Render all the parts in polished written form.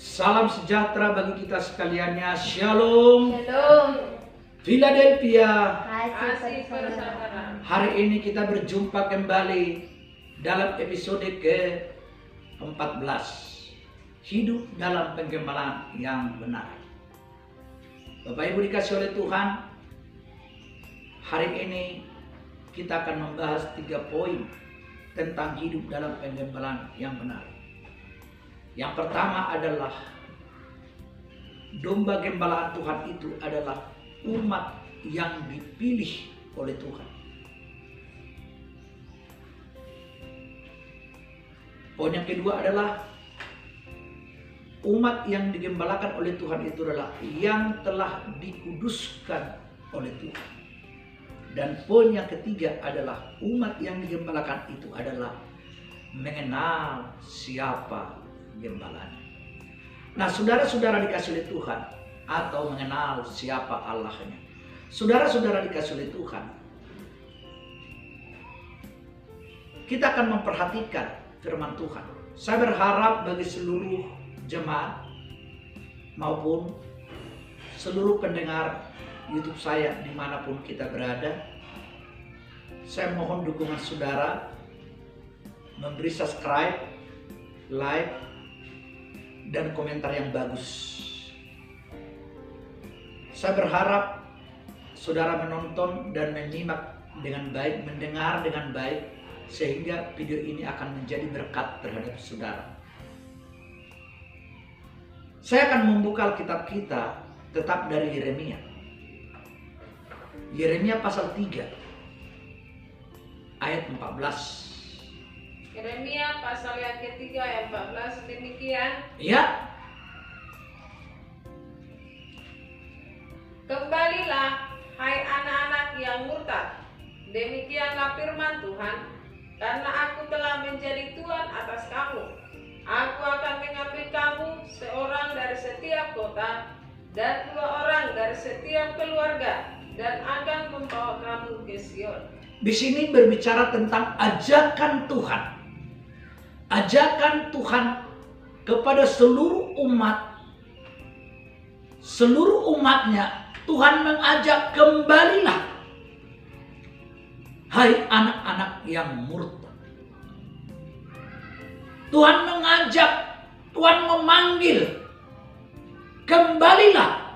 Salam sejahtera bagi kita sekaliannya. Shalom. Shalom. Philadelphia. Kasih persaudara. Hari ini kita berjumpa kembali dalam episode ke-14. Hidup dalam penggembalaan yang benar. Bapak Ibu dikasih oleh Tuhan, hari ini kita akan membahas 3 poin tentang hidup dalam penggembalaan yang benar. Yang pertama adalah domba gembalaan Tuhan itu adalah umat yang dipilih oleh Tuhan. Poin yang kedua adalah umat yang digembalakan oleh Tuhan itu adalah yang telah dikuduskan oleh Tuhan. Dan poin yang ketiga adalah umat yang digembalakan itu adalah mengenal siapa gembalanya. Nah, saudara-saudara dikasih oleh Tuhan atau mengenal siapa Allahnya. Saudara-saudara dikasih oleh Tuhan, kita akan memperhatikan firman Tuhan. Saya berharap bagi seluruh jemaat maupun seluruh pendengar YouTube saya dimanapun kita berada, saya mohon dukungan saudara memberi subscribe, like, dan komentar yang bagus. Saya berharap saudara menonton dan menyimak dengan baik, mendengar dengan baik, sehingga video ini akan menjadi berkat terhadap saudara. Saya akan membuka Alkitab kita tetap dari Yeremia. Yeremia pasal 3 ayat 14. Yeremia pasal yang ketiga ayat 14 demikian. Ya. Kembalilah hai anak-anak yang murtad, demikianlah firman Tuhan, karena aku telah menjadi Tuhan atas kamu. Aku akan mengambil kamu seorang dari setiap kota dan 2 orang dari setiap keluarga, dan akan membawa kamu ke Sion. Di sini berbicara tentang ajakan Tuhan. Ajakan Tuhan kepada seluruh umat. Seluruh umatnya Tuhan mengajak, kembalilah hai anak-anak yang murtad. Tuhan mengajak, Tuhan memanggil, kembalilah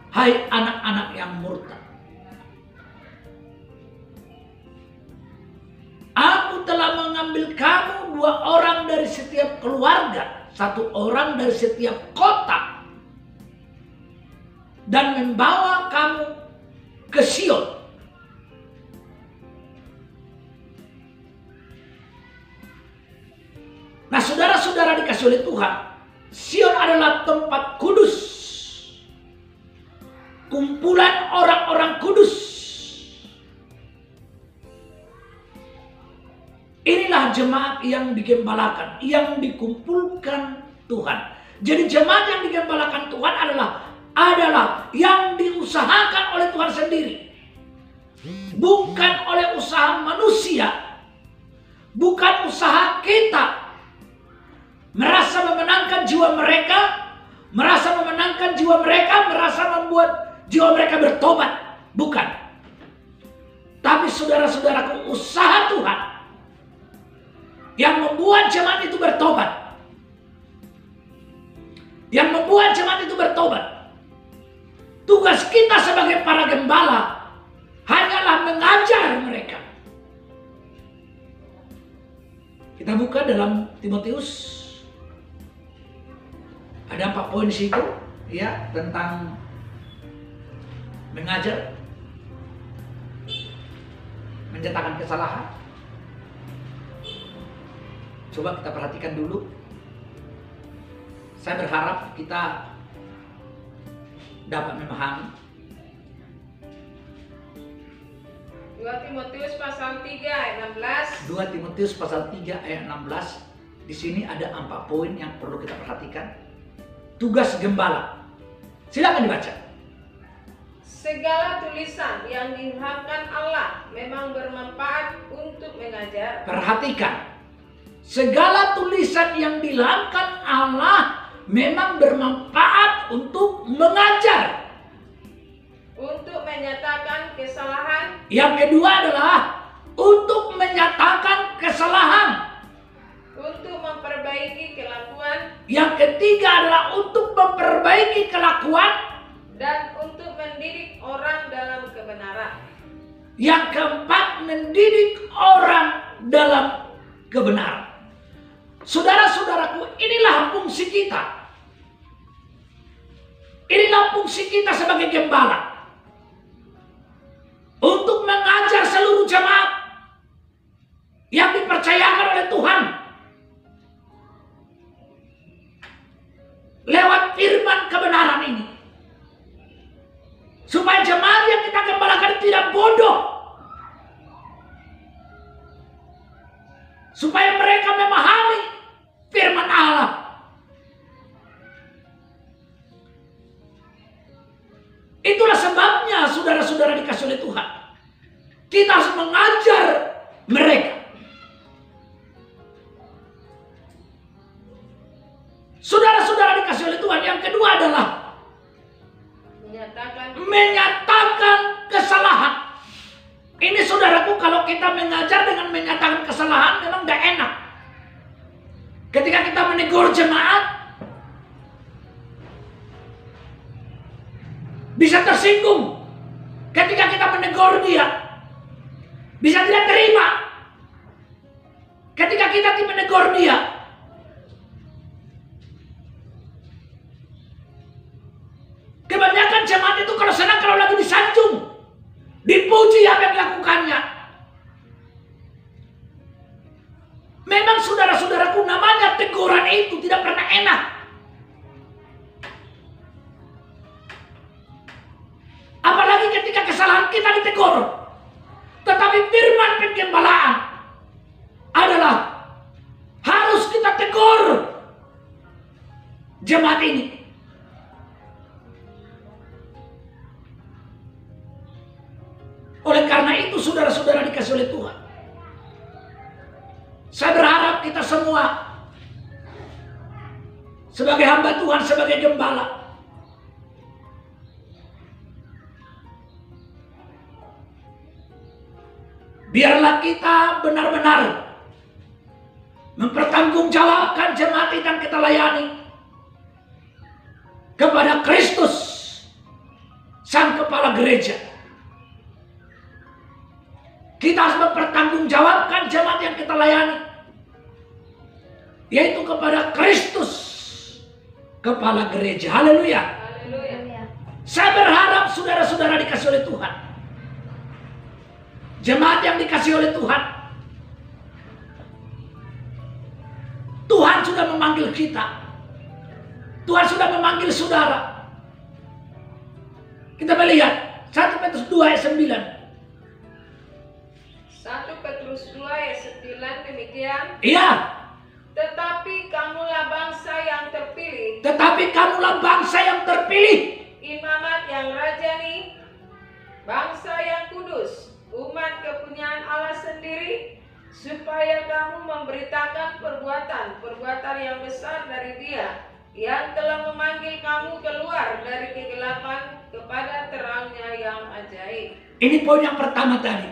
hai anak-anak yang murtad. Aku telah mengambil kamu 2 orang dari setiap keluarga, 1 orang dari setiap kota, dan membawa kamu ke Sion. Nah, saudara-saudara dikasih oleh Tuhan, Sion adalah tempat kudus, kumpulan orang-orang kudus. Inilah jemaat yang digembalakan, yang dikumpulkan Tuhan. Jadi jemaat yang digembalakan Tuhan adalah yang diusahakan oleh Tuhan sendiri. Bukan oleh usaha manusia. Bukan usaha kita. Merasa memenangkan jiwa mereka. Merasa memenangkan jiwa mereka. Merasa membuat jiwa mereka bertobat. Bukan. Tapi saudara-saudaraku, usaha Tuhan yang membuat jemaat itu bertobat. Yang membuat jemaat itu bertobat. Tugas kita sebagai para gembala hanyalah mengajar mereka. Kita buka dalam Timotius. Ada 4 poin di situ, ya, tentang mengajar, menyatakan kesalahan. Coba kita perhatikan dulu. Saya berharap kita dapat memahami. 2 Timotius pasal 3 ayat 16. 2 Timotius pasal 3 ayat 16. Di sini ada 4 poin yang perlu kita perhatikan. Tugas gembala. Silakan dibaca. Segala tulisan yang diilhamkan Allah memang bermanfaat untuk mengajar. Perhatikan. Segala tulisan yang diilhamkan Allah memang bermanfaat untuk mengajar. Untuk menyatakan kesalahan. Yang kedua adalah untuk menyatakan kesalahan. Untuk memperbaiki kelakuan. Yang ketiga adalah untuk memperbaiki kelakuan. Dan untuk mendidik orang dalam kebenaran. Yang keempat, mendidik orang dalam kebenaran. Saudara-saudaraku, inilah fungsi kita. Inilah fungsi kita sebagai gembala. Untuk mengajar seluruh jemaat yang dipercayakan oleh Tuhan. Lewat firman kebenaran ini. Supaya jemaat yang kita gembalakan tidak bodoh. Supaya mereka memahami firman Allah. Itulah sebabnya saudara-saudara dikasih oleh Tuhan. Kita harus mengajar mereka. Saudara-saudara dikasih oleh Tuhan. Yang kedua adalah menyatakan kesalahan. Ini saudaraku, kalau kita mengajar dengan menyatakan kesalahan memang gak enak. Ketika kita menegur jemaat, bisa tersinggung. Ketika kita menegur dia, bisa tidak terima. Ketika kita menegur dia, kebanyakan jemaat itu kalau senang kalau lagi disanjung, dipuji apa yang dilakukannya. Memang saudara-saudaraku, namanya teguran itu tidak pernah enak. Apalagi ketika kesalahan kita ditegur. Tetapi firman penggembalaan adalah harus kita tegur jemaat ini. Oleh karena itu saudara-saudara dikasih oleh Tuhan, saya berharap kita semua sebagai hamba Tuhan, sebagai gembala, biarlah kita benar-benar mempertanggungjawabkan jemaat yang kita layani kepada Kristus, Sang Kepala Gereja. Kita harus mempertanggungjawabkan jemaat yang kita layani, yaitu kepada Kristus, Kepala Gereja. Haleluya. Saya berharap saudara-saudara dikasih oleh Tuhan, jemaat yang dikasih oleh Tuhan, Tuhan sudah memanggil kita. Tuhan sudah memanggil saudara. Kita melihat 1 Petrus 2 ayat 9. 1 Petrus 2 ayat 9 demikian. Iya. Tetapi kamulah bangsa yang terpilih. Tetapi kamulah bangsa yang terpilih. Imamat yang rajani. Bangsa yang kudus. Umat kepunyaan Allah sendiri. Supaya kamu memberitakan perbuatan yang besar dari Dia yang telah memanggil kamu keluar dari kegelapan kepada terangnya yang ajaib. Ini poin yang pertama tadi.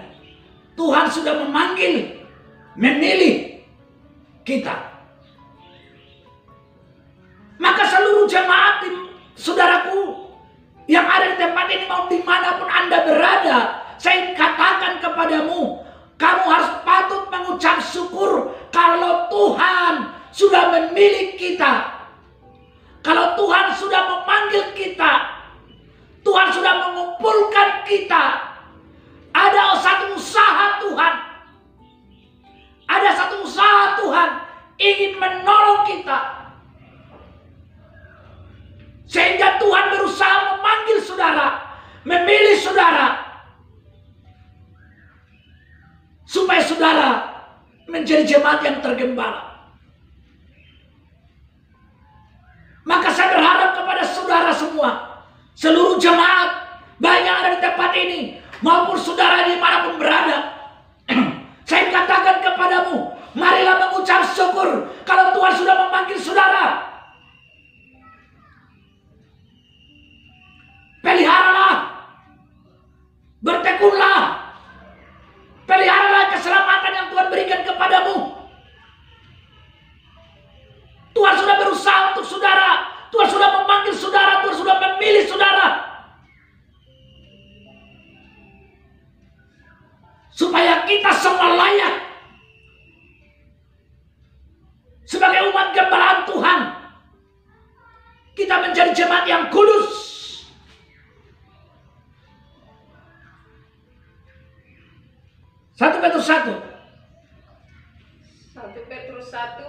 Tuhan sudah memanggil, memilih kita. Maka seluruh jemaat, saudaraku, yang ada di tempat ini, mau dimanapun Anda berada, saya katakan kepadamu, kamu harus patut mengucap syukur kalau Tuhan sudah memilih kita. Kalau Tuhan sudah memanggil kita, Tuhan sudah mengumpulkan kita. Ada satu usaha Tuhan. Ada satu usaha Tuhan ingin menolong kita. Sehingga Tuhan berusaha memanggil saudara, memilih saudara, supaya saudara menjadi jemaat yang tergembala. Maka saya berharap kepada saudara semua, seluruh jemaat, baik yang ada di tempat ini, maupun saudara dimanapun berada, saya katakan kepadamu, marilah mengucap syukur kalau Tuhan sudah memanggil saudara. kita menjadi jemaat yang kudus. 1 Petrus 1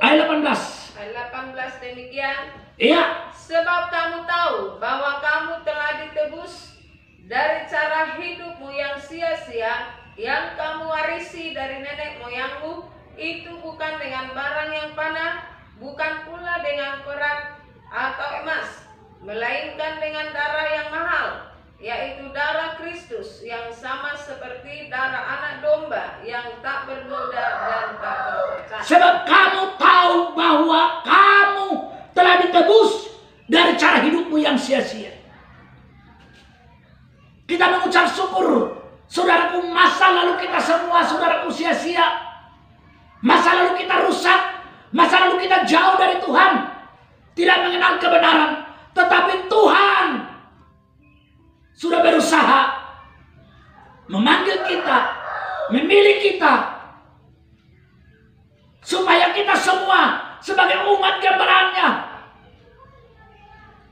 ayat 18. Ayat 18 demikian. Iya. Sebab kamu tahu bahwa kamu telah ditebus dari cara hidupmu yang sia-sia yang kamu warisi dari nenek moyangmu, itu bukan dengan barang yang fana, bukan pula dengan perak atau emas, melainkan dengan darah yang mahal, yaitu darah Kristus yang sama seperti darah anak domba yang tak bernoda dan tak bercacat. Sebab kamu tahu bahwa kamu telah ditebus dari cara hidupmu yang sia-sia. Kita mengucap syukur, saudaraku, masa lalu kita semua, saudaraku, sia-sia. Masa lalu kita rusak, masa lalu kita jauh dari Tuhan, tidak mengenal kebenaran. Tetapi Tuhan sudah berusaha memanggil kita, memilih kita, supaya kita semua sebagai umat gembalaannya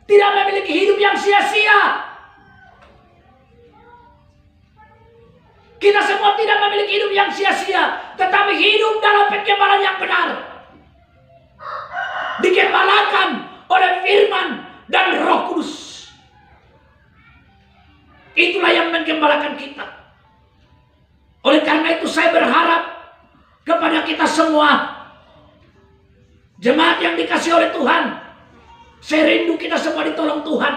tidak memiliki hidup yang sia-sia. Kita semua tidak memiliki hidup yang sia-sia, tetapi hidup dalam penggembalaan yang benar. Digembalakan oleh firman dan Roh Kudus. Itulah yang menggembalakan kita. Oleh karena itu saya berharap kepada kita semua, jemaat yang dikasihi oleh Tuhan, saya rindu kita semua ditolong Tuhan,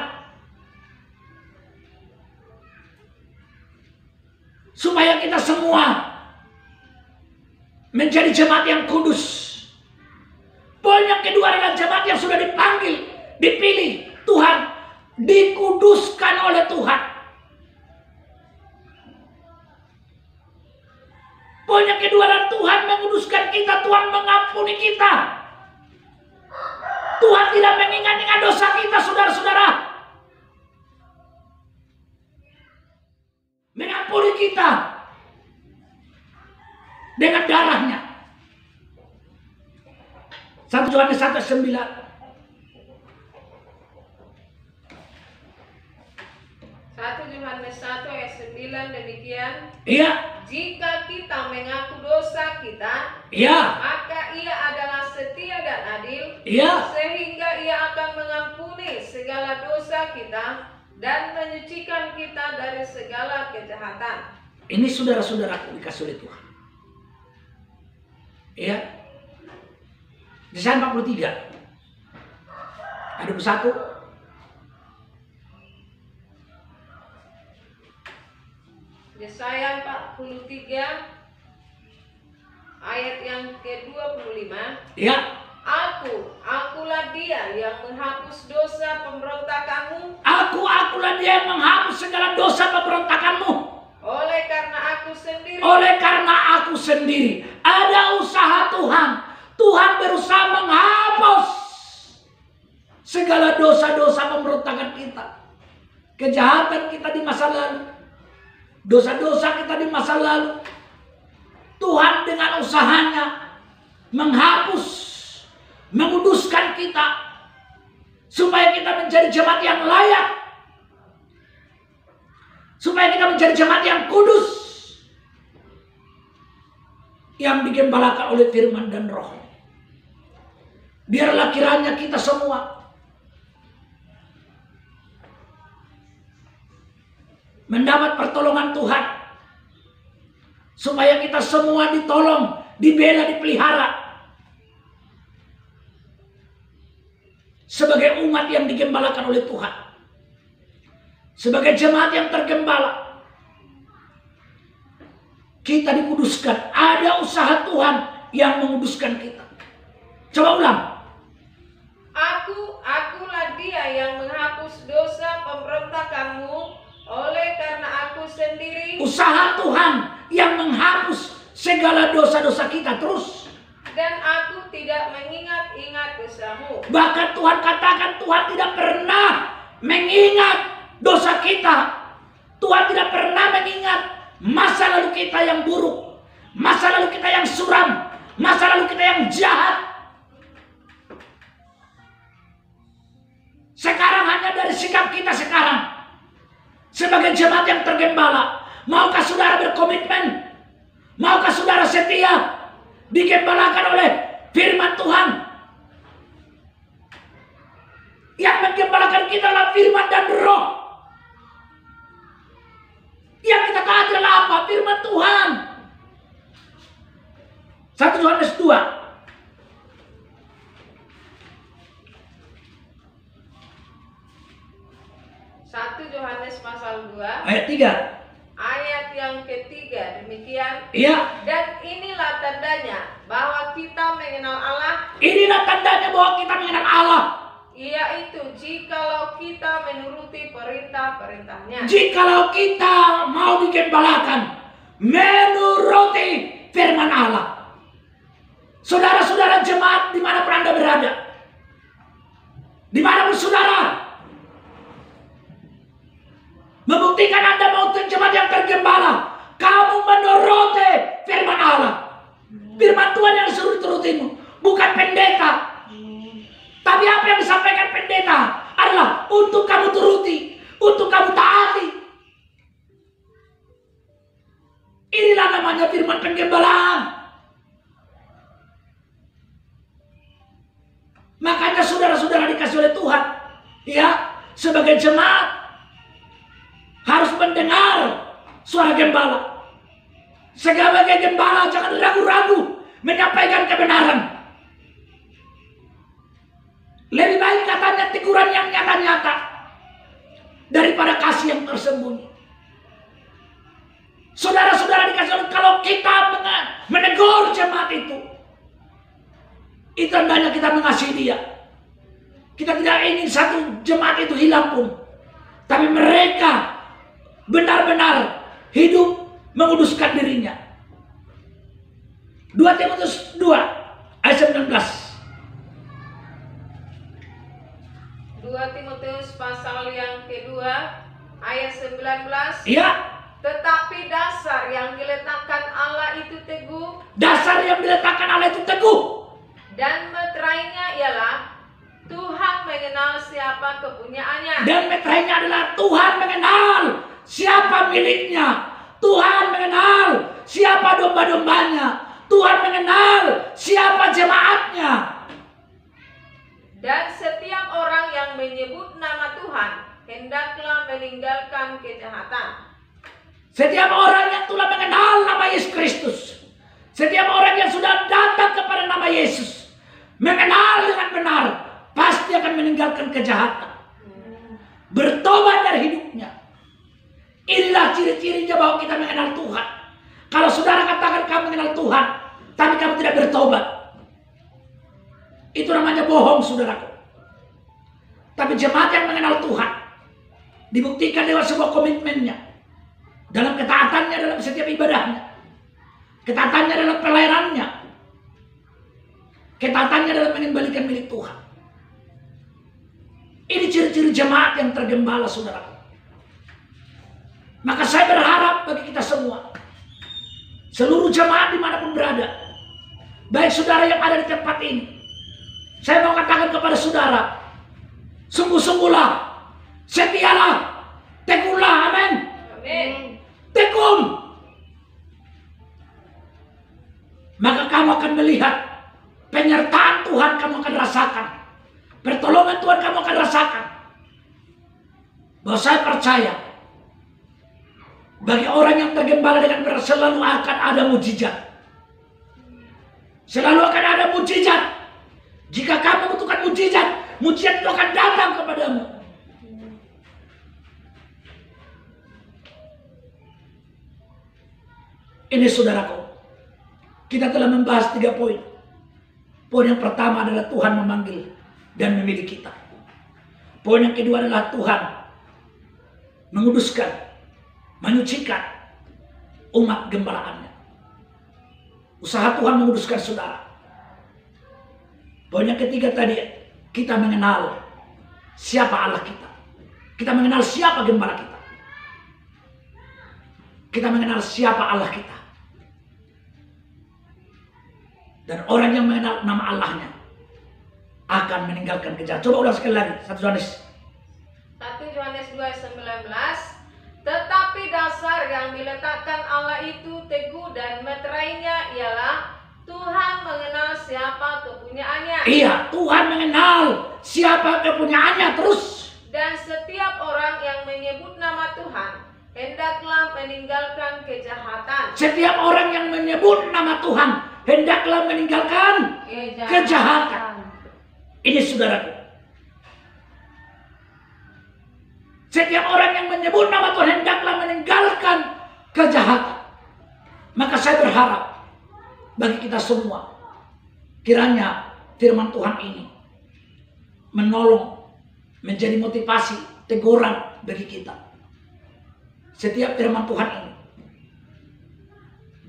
supaya kita semua menjadi jemaat yang kudus. Poin yang kedua adalah jemaat yang sudah dipanggil, dipilih Tuhan, dikuduskan oleh Tuhan. Poin yang kedua adalah Tuhan menguduskan kita, Tuhan mengampuni kita. Tuhan tidak mengingat-ingat dosa kita, saudara-saudara. Mengampuni kita dengan darahnya. 1 Yohanes 1 ayat 9. 1 Yohanes 1 ayat 9 demikian. Iya. Jika kita mengaku dosa kita, Iya. maka Ia adalah setia dan adil, Iya. sehingga Ia akan mengampuni segala dosa kita dan menyucikan kita dari segala kejahatan. Ini saudara-saudaraku dikasih oleh Tuhan. Iya. Yesaya 43 ayat 21. Yesaya 43 ayat yang ke-25. Iya. Akulah Dia yang menghapus dosa pemberontakanmu. Akulah Dia yang menghapus segala dosa pemberontakanmu. Oleh karena aku sendiri. Ada usaha Tuhan. Tuhan berusaha menghapus segala dosa-dosa pemberontakan kita. Kejahatan kita di masa lalu. Dosa-dosa kita di masa lalu. Tuhan dengan usahanya menghapus, menguduskan kita, supaya kita menjadi jemaat yang layak, supaya kita menjadi jemaat yang kudus, yang digembalakan oleh firman dan Roh. Biarlah kiranya kita semua mendapat pertolongan Tuhan, supaya kita semua ditolong, dibela, dipelihara sebagai umat yang digembalakan oleh Tuhan, sebagai jemaat yang tergembala. Kita dikuduskan. Ada usaha Tuhan yang menguduskan kita. Coba ulang. Akulah Dia yang menghapus dosa pemberontakanmu. Oleh karena aku sendiri. Usaha Tuhan yang menghapus segala dosa-dosa kita terus. Dan aku tidak mengingat-ingat dosamu. Bahkan Tuhan katakan Tuhan tidak pernah mengingat dosa kita. Tuhan tidak pernah mengingat masa lalu kita yang buruk, masa lalu kita yang suram, masa lalu kita yang jahat. sikap kita sekarang sebagai jemaat yang tergembala? Maukah saudara berkomitmen? Maukah saudara setia digembalakan oleh firman Tuhan? Yang menggembalakan kita adalah firman dan roh. Yang kita taati adalah apa? Firman Tuhan. 1 Yohanes 2. 1 Yohanes pasal 2 Ayat 3. ayat yang ketiga demikian. Iya. Dan inilah tandanya bahwa kita mengenal Allah, Inilah tandanya bahwa kita mengenal Allah. yaitu jikalau kita menuruti perintah-perintahnya. Jikalau kita mau digembalakan menuruti firman Allah. Saudara-saudara jemaat dimanapun Anda berada, dimanapun saudara, membuktikan Anda mau jemaat yang tergembala, kamu menuruti firman Allah. Firman Tuhan yang suruh turutimu, bukan pendeta. Tapi apa yang disampaikan pendeta adalah untuk kamu turuti, untuk kamu taati. Inilah namanya firman penggembalaan. Makanya saudara-saudara dikasih oleh Tuhan, ya, sebagai jemaat harus mendengar suara gembala. Sebagai gembala jangan ragu-ragu menyampaikan kebenaran. Lebih baik katanya teguran yang nyata-nyata daripada kasih yang tersembunyi. Saudara-saudara dikasih oleh, kalau kita menegur jemaat itu tandanya kita mengasihi dia. Kita tidak ingin satu jemaat itu hilang pun, tapi mereka benar-benar hidup menguduskan dirinya. 2 Timotius 2 ayat 19. 2 Timotius pasal yang kedua ayat 19. Iya. Tetapi dasar yang diletakkan Allah itu teguh, Dasar yang diletakkan Allah itu teguh. dan meterainya ialah Tuhan mengenal siapa kepunyaannya. Dan meterainya adalah Tuhan mengenal siapa miliknya. Tuhan mengenal siapa domba-dombanya. Tuhan mengenal siapa jemaatnya. Dan setiap orang yang menyebut nama Tuhan hendaklah meninggalkan kejahatan. Setiap orang yang telah mengenal nama Yesus Kristus, setiap orang yang sudah datang kepada nama Yesus, mengenal dengan benar, pasti akan meninggalkan kejahatan, bertobat dari hidupnya. Inilah ciri-cirinya bahwa kita mengenal Tuhan. Kalau saudara katakan kamu mengenal Tuhan, tapi kamu tidak bertobat, itu namanya bohong, saudaraku. Tapi jemaat yang mengenal Tuhan dibuktikan lewat sebuah komitmennya, dalam ketaatannya, dalam setiap ibadahnya, ketaatannya dalam pelayanannya, ketaatannya dalam mengembalikan milik Tuhan. Ini ciri-ciri jemaat yang tergembala, saudaraku. Maka saya berharap bagi kita semua, seluruh jemaat dimanapun berada, baik saudara yang ada di tempat ini, saya mau katakan kepada saudara, sungguh-sungguhlah, setialah, teguhlah, amin. Amin. Tekun. Maka kamu akan melihat penyertaan Tuhan, kamu akan rasakan. Pertolongan Tuhan kamu akan rasakan. Bahwa saya percaya, bagi orang yang tergembala dengan benar, selalu akan ada mujizat. Selalu akan ada mujizat. Jika kamu membutuhkan mujizat, mujizat itu akan datang kepadamu. Ini saudaraku, kita telah membahas 3 poin. Poin yang pertama adalah Tuhan memanggil dan memilih kita. Poin yang kedua adalah Tuhan menguduskan, menyucikan umat gembalaannya. Usaha Tuhan menguduskan saudara. Poin yang ketiga tadi, kita mengenal siapa Allah kita. Kita mengenal siapa gembala kita. Kita mengenal siapa Allah kita. Dan orang yang mengenal nama Allahnya akan meninggalkan kejahatan. Coba ulang sekali lagi, 1 Yohanes. 1 harga yang diletakkan Allah itu teguh dan meterainya ialah Tuhan mengenal siapa kepunyaannya. Iya, Tuhan mengenal siapa kepunyaannya terus. Dan setiap orang yang menyebut nama Tuhan hendaklah meninggalkan kejahatan. Setiap orang yang menyebut nama Tuhan hendaklah meninggalkan kejahatan. Ini saudaraku. Setiap orang yang menyebut nama Tuhan hendaklah meninggalkan kejahatan. Maka saya berharap bagi kita semua, kiranya firman Tuhan ini menolong, menjadi motivasi, teguran bagi kita. Setiap firman Tuhan ini,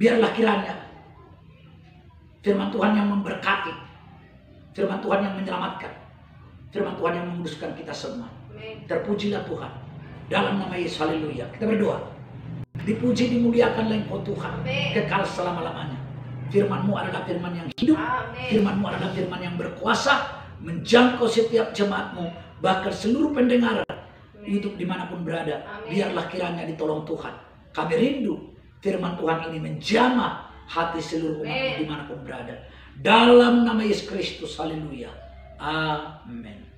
biarlah kiranya firman Tuhan yang memberkati, firman Tuhan yang menyelamatkan, firman Tuhan yang menguduskan kita semua. Terpujilah Tuhan dalam nama Yesus. Haleluya. Kita berdoa. Dipuji, dimuliakanlah Engkau Tuhan kekal selama-lamanya. Firman-Mu adalah firman yang hidup. Firman-Mu adalah firman yang berkuasa menjangkau setiap jemaat-Mu, bahkan seluruh pendengar hidup dimanapun berada. Biarlah kiranya ditolong Tuhan. Kami rindu firman Tuhan ini menjamah hati seluruh umat dimanapun berada. Dalam nama Yesus Kristus. Haleluya. Amin.